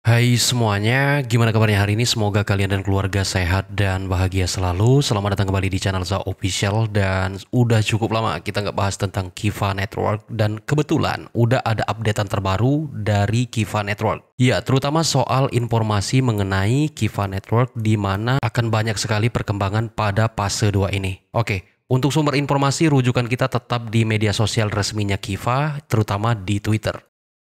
Hai semuanya, gimana kabarnya hari ini? Semoga kalian dan keluarga sehat dan bahagia selalu. Selamat datang kembali di channel Za Official. Dan udah cukup lama kita nggak bahas tentang Kiva Network. Dan kebetulan udah ada updatean terbaru dari Kiva Network. Ya, terutama soal informasi mengenai Kiva Network, di mana akan banyak sekali perkembangan pada fase 2 ini. Oke, untuk sumber informasi rujukan kita tetap di media sosial resminya Kiva, terutama di Twitter.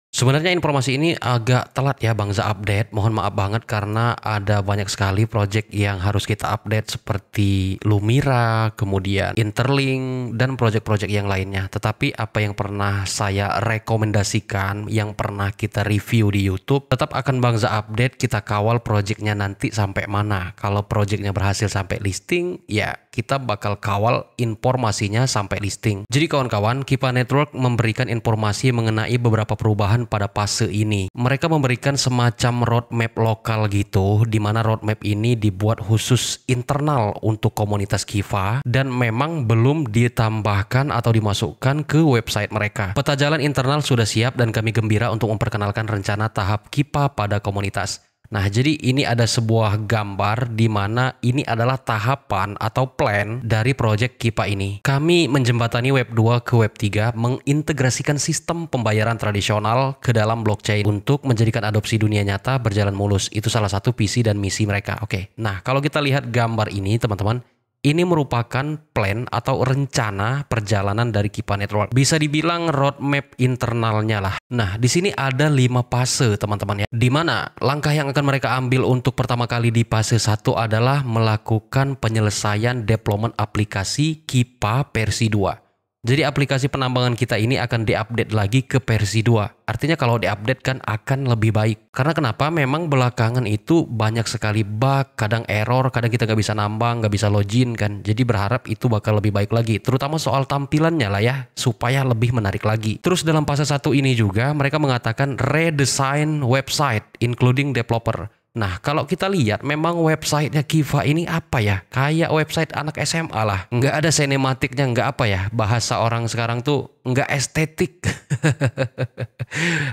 Sebenarnya informasi ini agak telat ya Bang Za update, mohon maaf banget karena ada banyak sekali project yang harus kita update seperti Lumira, kemudian Interlink, dan project-project yang lainnya. Tetapi apa yang pernah saya rekomendasikan, yang pernah kita review di YouTube, tetap akan Bang Za update, kita kawal projectnya nanti sampai mana. Kalau projectnya berhasil sampai listing, ya kita bakal kawal informasinya sampai listing. Jadi kawan-kawan, Kiva Network memberikan informasi mengenai beberapa perubahan pada fase ini. Mereka memberikan semacam roadmap lokal gitu, di mana roadmap ini dibuat khusus internal untuk komunitas Kiva dan memang belum ditambahkan atau dimasukkan ke website mereka. Peta jalan internal sudah siap dan kami gembira untuk memperkenalkan rencana tahap Kiva pada komunitas. Nah, jadi ini ada sebuah gambar di mana ini adalah tahapan atau plan dari project Kiva ini. Kami menjembatani Web 2 ke Web 3, mengintegrasikan sistem pembayaran tradisional ke dalam blockchain untuk menjadikan adopsi dunia nyata berjalan mulus. Itu salah satu visi dan misi mereka. Oke, nah kalau kita lihat gambar ini teman-teman, ini merupakan plan atau rencana perjalanan dari Kiva Network. Bisa dibilang roadmap internalnya lah. Nah, di sini ada 5 fase teman-teman ya. Di mana langkah yang akan mereka ambil untuk pertama kali di fase 1 adalah melakukan penyelesaian deployment aplikasi Kiva versi 2. Jadi aplikasi penambangan kita ini akan diupdate lagi ke versi 2. Artinya kalau diupdate kan akan lebih baik. Karena kenapa? Memang belakangan itu banyak sekali bug, kadang error, kadang kita nggak bisa nambang, nggak bisa login kan. Jadi berharap itu bakal lebih baik lagi. Terutama soal tampilannya lah ya, supaya lebih menarik lagi. Terus dalam fase 1 ini juga mereka mengatakan redesign website including developer. Nah, kalau kita lihat memang websitenya Kiva ini apa ya? Kayak website anak SMA lah. Nggak ada sinematiknya, nggak apa ya? Bahasa orang sekarang tuh nggak estetik.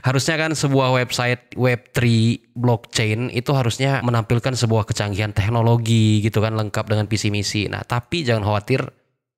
Harusnya kan sebuah website Web3 blockchain itu harusnya menampilkan sebuah kecanggihan teknologi gitu kan, lengkap dengan visi misi. Nah, tapi jangan khawatir.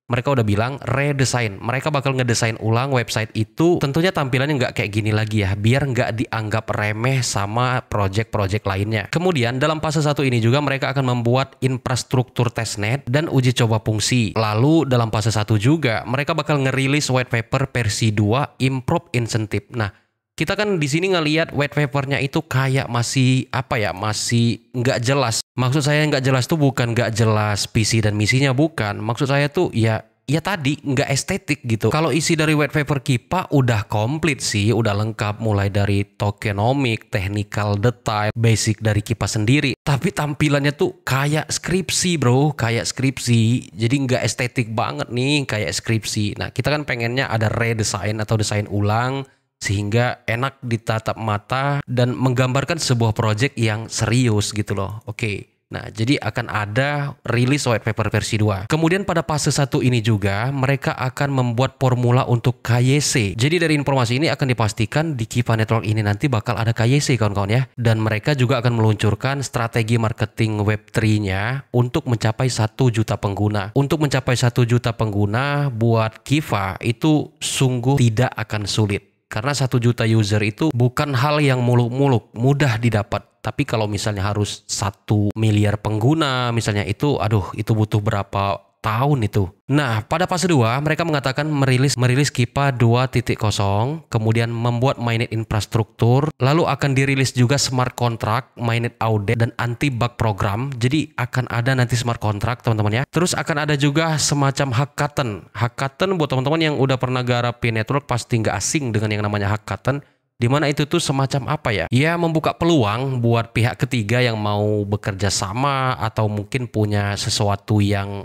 Mereka udah bilang redesign. Mereka bakal ngedesain ulang website itu. Tentunya tampilannya nggak kayak gini lagi ya. Biar nggak dianggap remeh sama project-project lainnya. Kemudian dalam fase 1 ini juga mereka akan membuat infrastruktur testnet dan uji coba fungsi. Lalu dalam fase 1 juga mereka bakal ngerilis white paper versi 2 improve incentive. Nah, kita kan di sini ngelihat white papernya itu kayak masih apa ya, masih nggak jelas. Maksud saya nggak jelas tuh bukan nggak jelas visi dan misinya, bukan. Maksud saya tuh ya tadi nggak estetik gitu. Kalau isi dari white paper Kiva udah komplit sih, udah lengkap mulai dari tokenomic, technical detail, basic dari Kiva sendiri. Tapi tampilannya tuh kayak skripsi bro, kayak skripsi. Jadi nggak estetik banget nih kayak skripsi. Nah kita kan pengennya ada redesign atau desain ulang, sehingga enak ditatap mata dan menggambarkan sebuah project yang serius gitu loh. Oke. Nah, jadi akan ada rilis white paper versi 2. Kemudian pada fase 1 ini juga mereka akan membuat formula untuk KYC. Jadi dari informasi ini akan dipastikan di Kiva Network ini nanti bakal ada KYC kawan-kawan ya. Dan mereka juga akan meluncurkan strategi marketing Web3-nya untuk mencapai 1 juta pengguna. Untuk mencapai 1 juta pengguna buat Kiva itu sungguh tidak akan sulit. Karena 1 juta user itu bukan hal yang muluk-muluk, mudah didapat. Tapi kalau misalnya harus 1 miliar pengguna, misalnya itu, aduh itu butuh berapa tahun itu. Nah, pada fase 2 mereka mengatakan merilis Kiva 2.0, kemudian membuat mainnet infrastruktur, lalu akan dirilis juga smart contract, mainnet audit, dan anti bug program. Jadi akan ada nanti smart contract teman-teman ya. Terus akan ada juga semacam hackathon. Hackathon buat teman-teman yang udah pernah garapin network pasti nggak asing dengan yang namanya hackathon. Dimana itu tuh semacam apa ya? Ya membuka peluang buat pihak ketiga yang mau bekerja sama atau mungkin punya sesuatu yang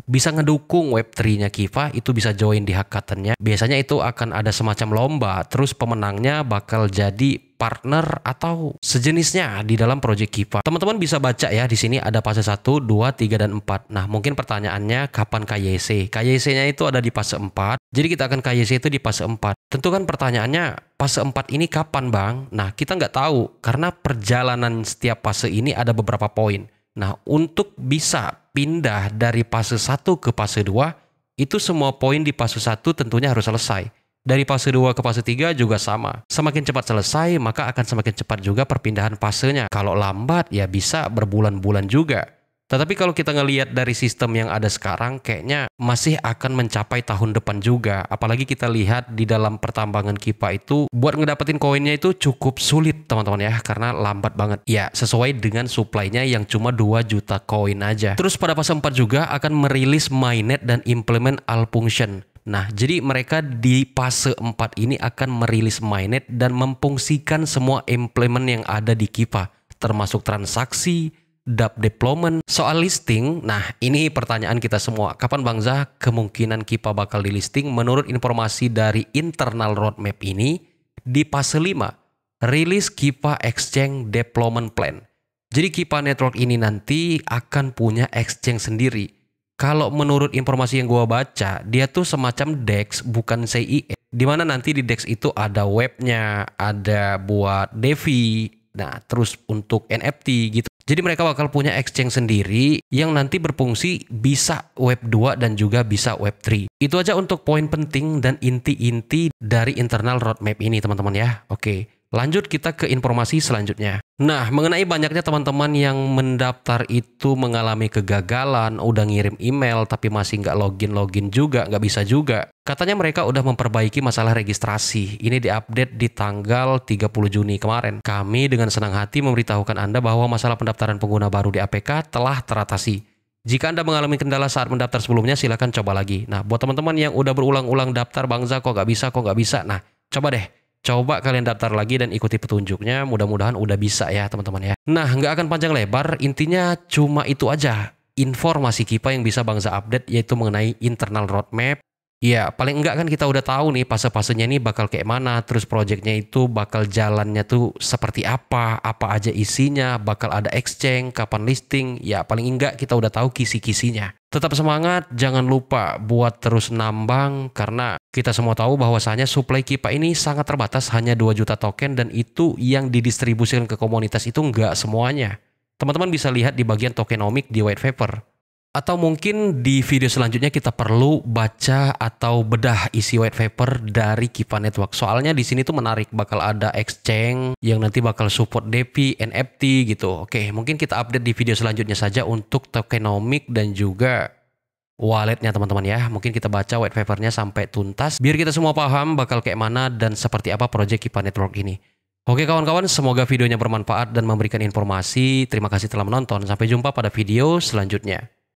bisa ngedukung Web3-nya Kiva, itu bisa join di hackathon-nya. Biasanya itu akan ada semacam lomba, terus pemenangnya bakal jadi partner atau sejenisnya di dalam project Kiva. Teman-teman bisa baca ya, di sini ada fase 1, 2, 3, dan 4. Nah, mungkin pertanyaannya kapan KYC? KYC-nya itu ada di fase 4. Jadi kita akan KYC itu di fase 4. Tentu kan pertanyaannya, fase 4 ini kapan Bang? Nah, kita nggak tahu karena perjalanan setiap fase ini ada beberapa poin. Nah, untuk bisa pindah dari fase 1 ke fase 2, itu semua poin di fase 1 tentunya harus selesai. Dari fase 2 ke fase 3 juga sama. Semakin cepat selesai, maka akan semakin cepat juga perpindahan fasenya. Kalau lambat, ya bisa berbulan-bulan juga. Tetapi kalau kita ngelihat dari sistem yang ada sekarang, kayaknya masih akan mencapai tahun depan juga. Apalagi kita lihat di dalam pertambangan Kipa itu, buat ngedapetin koinnya itu cukup sulit teman-teman ya, karena lambat banget. Ya, sesuai dengan supply-nya yang cuma 2 juta koin aja. Terus pada fase 4 juga akan merilis mainnet dan implement all function. Nah, jadi mereka di fase 4 ini akan merilis mainnet dan memfungsikan semua implement yang ada di Kipa, termasuk transaksi, dApp deployment. Soal listing, nah ini pertanyaan kita semua. Kapan Bang Zah kemungkinan Kipa bakal di listing? Menurut informasi dari internal roadmap ini, di fase 5, rilis Kipa Exchange Deployment Plan. Jadi Kipa Network ini nanti akan punya exchange sendiri. Kalau menurut informasi yang gua baca, dia tuh semacam DEX, bukan CIE. Dimana nanti di DEX itu ada webnya, ada buat DeFi, nah terus untuk NFT gitu. Jadi mereka bakal punya exchange sendiri yang nanti berfungsi bisa Web 2 dan juga bisa Web 3. Itu aja untuk poin penting dan inti-inti dari internal roadmap ini teman-teman ya. Oke, lanjut kita ke informasi selanjutnya. Nah, mengenai banyaknya teman-teman yang mendaftar itu mengalami kegagalan, udah ngirim email tapi masih nggak login juga, nggak bisa juga. Katanya mereka udah memperbaiki masalah registrasi. Ini diupdate di tanggal 30 Juni kemarin. Kami dengan senang hati memberitahukan Anda bahwa masalah pendaftaran pengguna baru di APK telah teratasi. Jika Anda mengalami kendala saat mendaftar sebelumnya, silakan coba lagi. Nah, buat teman-teman yang udah berulang-ulang daftar Bang Zah kok nggak bisa. Nah, coba deh. Coba kalian daftar lagi dan ikuti petunjuknya, mudah-mudahan udah bisa ya teman-teman ya. Nah, nggak akan panjang lebar, intinya cuma itu aja. Informasi Kipa yang bisa Bang Zah update yaitu mengenai internal roadmap. Ya, paling enggak kan kita udah tahu nih fase-fasenya ini bakal kayak mana, terus projectnya itu bakal jalannya tuh seperti apa aja isinya, bakal ada exchange, kapan listing, ya paling enggak kita udah tahu kisi-kisinya. Tetap semangat, jangan lupa buat terus nambang karena kita semua tahu bahwasanya supply Kipa ini sangat terbatas, hanya 2 juta token dan itu yang didistribusikan ke komunitas itu enggak semuanya. Teman-teman bisa lihat di bagian tokenomic di white paper. Atau mungkin di video selanjutnya kita perlu baca atau bedah isi white paper dari Kipa Network. Soalnya di sini tuh menarik, bakal ada exchange yang nanti bakal support DeFi, NFT gitu. Oke, mungkin kita update di video selanjutnya saja untuk tokenomic dan juga walletnya teman-teman ya. Mungkin kita baca white papernya sampai tuntas biar kita semua paham bakal kayak mana dan seperti apa project Kipa Network ini. Oke kawan-kawan, semoga videonya bermanfaat dan memberikan informasi. Terima kasih telah menonton. Sampai jumpa pada video selanjutnya.